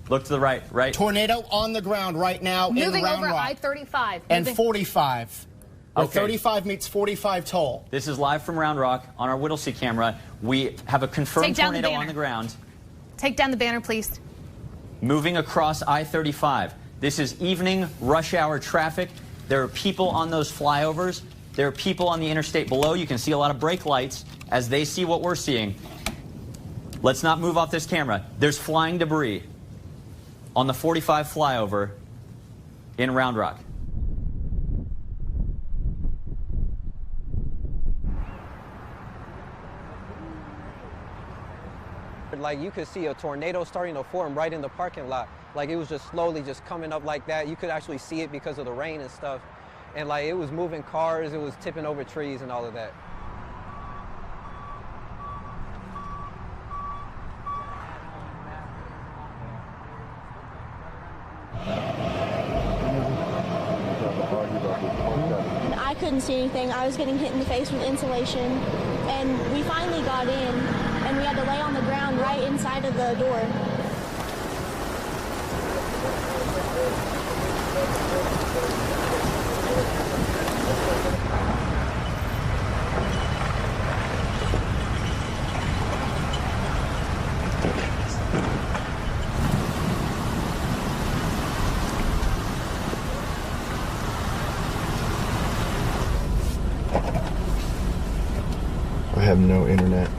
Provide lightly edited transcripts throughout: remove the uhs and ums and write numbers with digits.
Look to the right, right. Tornado on the ground right now in Round Moving over Rock. I-35. And 45. Where Okay. 35 meets 45 toll. This is live from Round Rock on our Whittlesey camera. We have a confirmed tornado on the ground. Take down the banner, please. Moving across I-35. This is evening rush hour traffic. There are people on those flyovers. There are people on the interstate below. You can see a lot of brake lights as they see what we're seeing. Let's not move off this camera. There's flying debris on the 45 flyover in Round Rock. Like you could see a tornado starting to form right in the parking lot. Like it was just slowly just coming up like that. You could actually see it because of the rain and stuff. And like it was moving cars, it was tipping over trees and all of that. I couldn't see anything. I was getting hit in the face with insulation. And we finally got in, and we had to lay on the ground right inside of the door. I have no internet.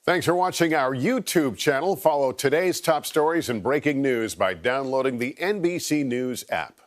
Thanks for watching our YouTube channel. Follow today's top stories and breaking news by downloading the NBC News app.